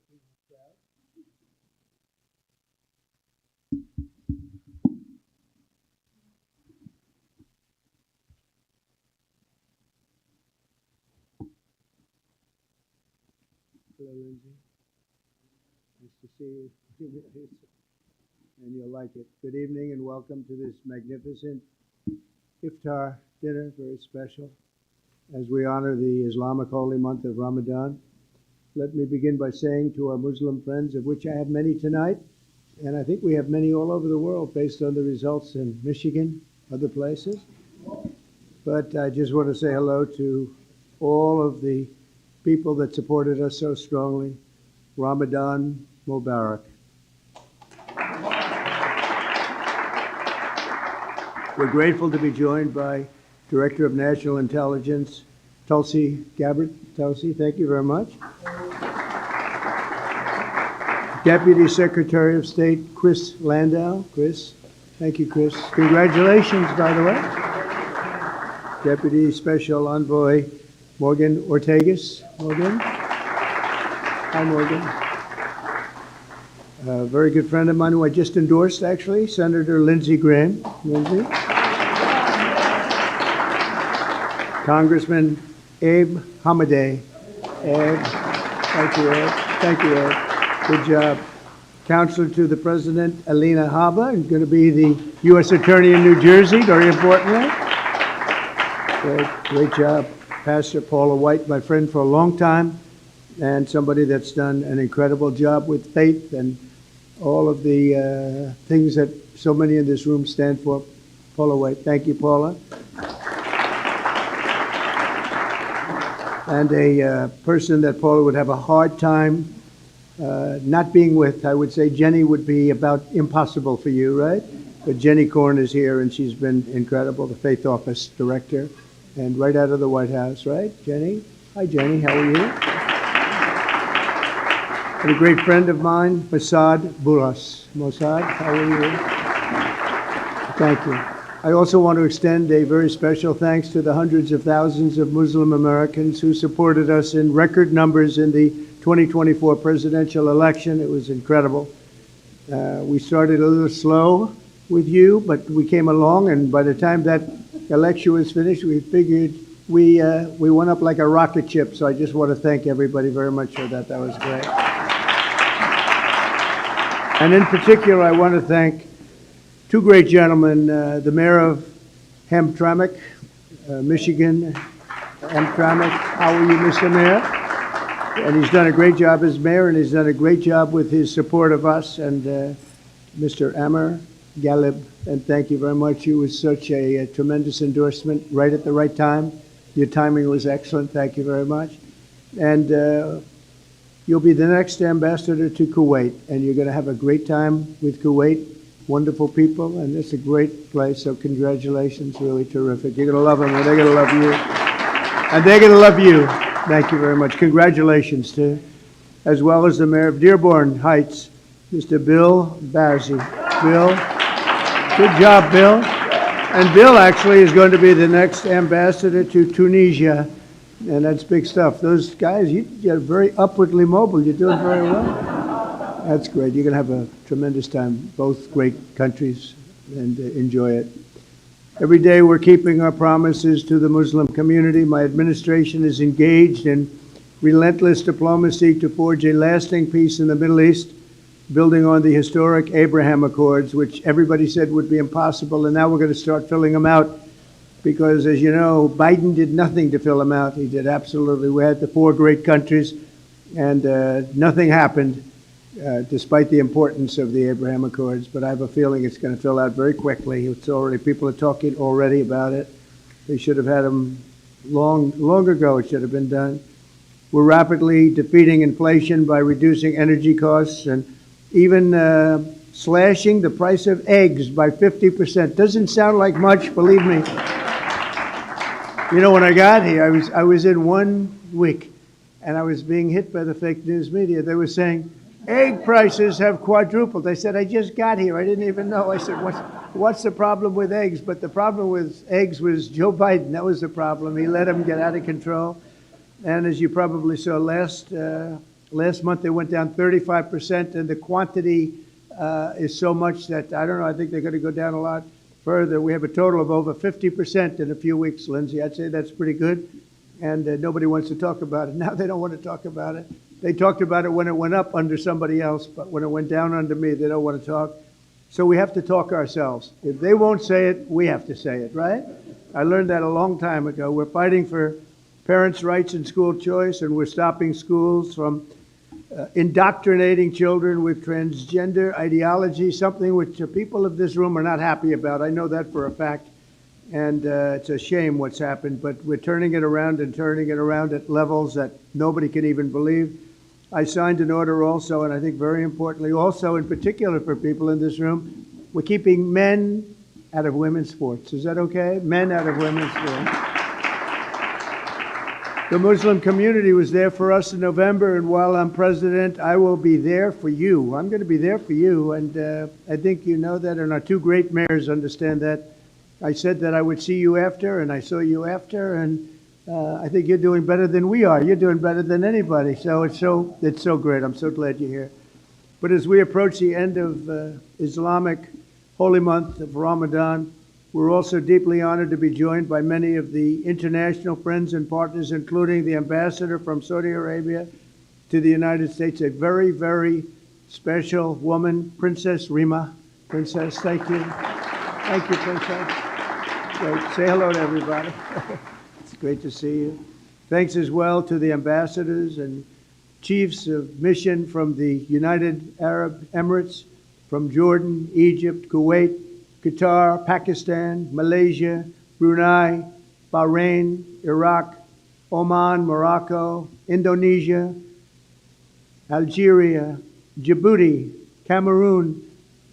Hello, Lindsay. Nice to see you. And you'll like it. Good evening and welcome to this magnificent Iftar dinner, very special, as we honor the Islamic holy month of Ramadan. Let me begin by saying to our Muslim friends, of which I have many tonight, and I think we have many all over the world based on the results in Michigan, other places. But I just want to say hello to all of the people that supported us so strongly. Ramadan Mubarak. We're grateful to be joined by Director of National Intelligence, Tulsi Gabbard. Tulsi, thank you very much. Deputy Secretary of State, Chris Landau. Chris, thank you, Chris. Congratulations, by the way. Deputy Special Envoy, Morgan Ortegas. Morgan. Hi, Morgan. A very good friend of mine who I just endorsed, actually, Senator Lindsey Graham. Lindsey. Congressman Abe Hamadeh. Abe. Thank you, Abe. Thank you, Abe. Good job. Counselor to the President, Alina Habba, is going to be the U.S. Attorney in New Jersey, very importantly. Great job. Pastor Paula White, my friend for a long time, and somebody that's done an incredible job with faith and all of the things that so many in this room stand for. Paula White. Thank you, Paula. And a person that Paula would have a hard time not being with, I would say Jenny would be about impossible for you, right? But Jenny Korn is here, and she's been incredible, the Faith Office Director, and right out of the White House, right, Jenny? Hi, Jenny, how are you? And a great friend of mine, Mossad Buras. Mossad, how are you? Thank you. I also want to extend a very special thanks to the hundreds of thousands of Muslim Americans who supported us in record numbers in the 2024 presidential election. It was incredible. We started a little slow with you, but we came along, and by the time that election was finished, we figured we went up like a rocket ship. So I just want to thank everybody very much for that. That was great. And in particular, I want to thank two great gentlemen, the mayor of Hamtramck, Michigan. Hamtramck, how are you, Mr. Mayor? And he's done a great job as mayor, and he's done a great job with his support of us, and Mr. Amr Galib, and thank you very much. You was such a tremendous endorsement right at the right time. Your timing was excellent. Thank you very much. And you'll be the next ambassador to Kuwait, and you're going to have a great time with Kuwait. Wonderful people, and it's a great place, so congratulations, really terrific. You're going to love them, and they're going to love you. And they're going to love you. Thank you very much. Congratulations to, as well as the mayor of Dearborn Heights, Mr. Bill Bazzi. Bill, good job, Bill. And Bill actually is going to be the next ambassador to Tunisia, and that's big stuff. Those guys, you're very upwardly mobile. You're doing very well. That's great. You're going to have a tremendous time, both great countries, and enjoy it. Every day we're keeping our promises to the Muslim community. My administration is engaged in relentless diplomacy to forge a lasting peace in the Middle East, building on the historic Abraham Accords, which everybody said would be impossible, and now we're going to start filling them out because, as you know, Biden did nothing to fill them out. He did absolutely. We had the four great countries, and nothing happened. Despite the importance of the Abraham Accords, but I have a feeling it's going to fill out very quickly. People are talking already about it. They should have had them long ago. It should have been done. We're rapidly defeating inflation by reducing energy costs and even slashing the price of eggs by 50%. Doesn't sound like much, believe me. You know, when I got here, I was in 1 week, and I was being hit by the fake news media. They were saying, egg prices have quadrupled. I said, I just got here. I didn't even know. I said, what's the problem with eggs? But the problem with eggs was Joe Biden. That was the problem. He let them get out of control. And as you probably saw last Last month they went down 35%, and the quantity is so much that, I don't know, I think they're going to go down a lot further. We have a total of over 50% in a few weeks, Lindsay. I'd say that's pretty good, and nobody wants to talk about it. Now they don't want to talk about it. They talked about it when it went up under somebody else, but when it went down under me, they don't want to talk. So we have to talk ourselves. If they won't say it, we have to say it, right? I learned that a long time ago. We're fighting for parents' rights and school choice, and we're stopping schools from indoctrinating children with transgender ideology, something which the people of this room are not happy about. I know that for a fact, and it's a shame what's happened, but we're turning it around and turning it around at levels that nobody can even believe. I signed an order also, and I think very importantly also, in particular for people in this room, we're keeping men out of women's sports. Is that okay? Men out of women's sports. The Muslim community was there for us in November, and while I'm president, I will be there for you. I'm going to be there for you, and I think you know that, and our two great mayors understand that. I said that I would see you after, and I saw you after, and I think you're doing better than we are. You're doing better than anybody, so it's so great. I'm so glad you're here. But as we approach the end of Islamic holy month of Ramadan, we're also deeply honored to be joined by many of the international friends and partners, including the ambassador from Saudi Arabia to the United States, a very, very special woman, Princess Rima. Princess, thank you. Thank you, Princess. Great. Say hello to everybody. It's great to see you. Thanks as well to the ambassadors and chiefs of mission from the United Arab Emirates, from Jordan, Egypt, Kuwait, Qatar, Pakistan, Malaysia, Brunei, Bahrain, Iraq, Oman, Morocco, Indonesia, Algeria, Djibouti, Cameroon,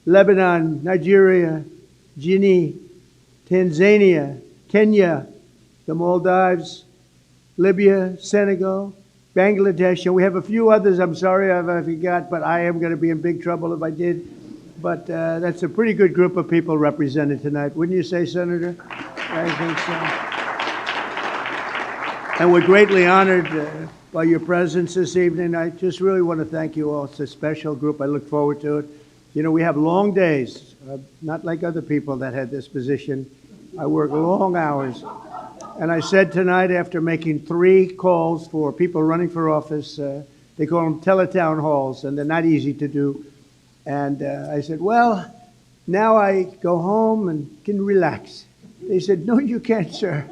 Lebanon, Nigeria, Guinea, Tanzania, Kenya, the Maldives, Libya, Senegal, Bangladesh, and we have a few others. I'm sorry if I forgot, but I am going to be in big trouble if I did. But that's a pretty good group of people represented tonight. Wouldn't you say, Senator? I think so. And we're greatly honored by your presence this evening. I just really want to thank you all. It's a special group. I look forward to it. You know, we have long days, not like other people that had this position. I work long hours. And I said tonight, after making 3 calls for people running for office, they call them teletown halls, and they're not easy to do. And I said, well, now I go home and can relax. They said, no, you can't, sir.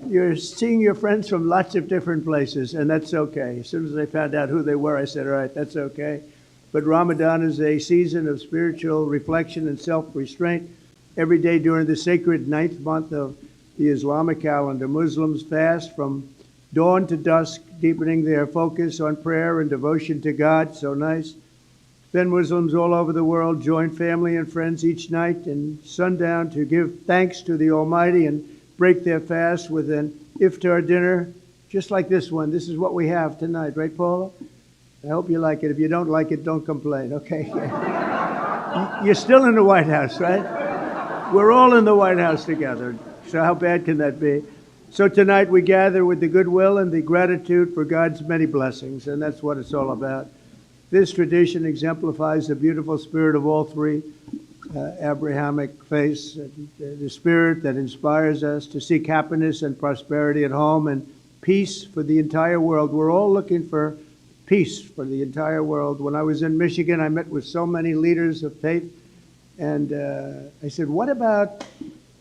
You're seeing your friends from lots of different places, and that's okay. As soon as I found out who they were, I said, all right, that's okay. But Ramadan is a season of spiritual reflection and self-restraint. Every day during the sacred 9th month of the Islamic calendar, Muslims fast from dawn to dusk, deepening their focus on prayer and devotion to God. So nice. Then Muslims all over the world join family and friends each night and sundown to give thanks to the Almighty and break their fast with an Iftar dinner, just like this one. This is what we have tonight, right, Paula? I hope you like it. If you don't like it, don't complain, okay? You're still in the White House, right? We're all in the White House together, so how bad can that be? So tonight we gather with the goodwill and the gratitude for God's many blessings, and that's what it's all about. This tradition exemplifies the beautiful spirit of all 3 Abrahamic faiths, the spirit that inspires us to seek happiness and prosperity at home and peace for the entire world. We're all looking for peace for the entire world. When I was in Michigan, I met with so many leaders of faith, and I said, what about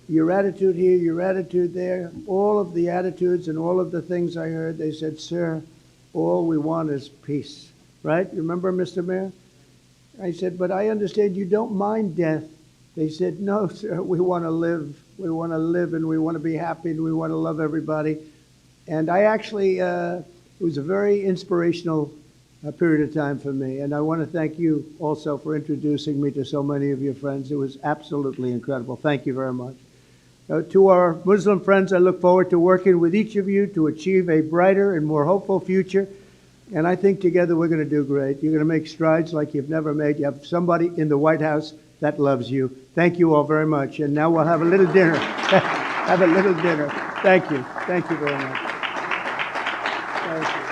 your attitude here, your attitude there? All of the attitudes and all of the things I heard, they said, sir, all we want is peace. Right? You remember, Mr. Mayor? I said, but I understand you don't mind death. They said, no, sir, we want to live. We want to live, and we want to be happy, and we want to love everybody. And I actually, it was a very inspirational period of time for me. And I want to thank you also for introducing me to so many of your friends. It was absolutely incredible. Thank you very much. To our Muslim friends, I look forward to working with each of you to achieve a brighter and more hopeful future. And I think together we're going to do great. You're going to make strides like you've never made. You have somebody in the White House that loves you. Thank you all very much. And now we'll have a little dinner. Have a little dinner. Thank you. Thank you very much. Thank you.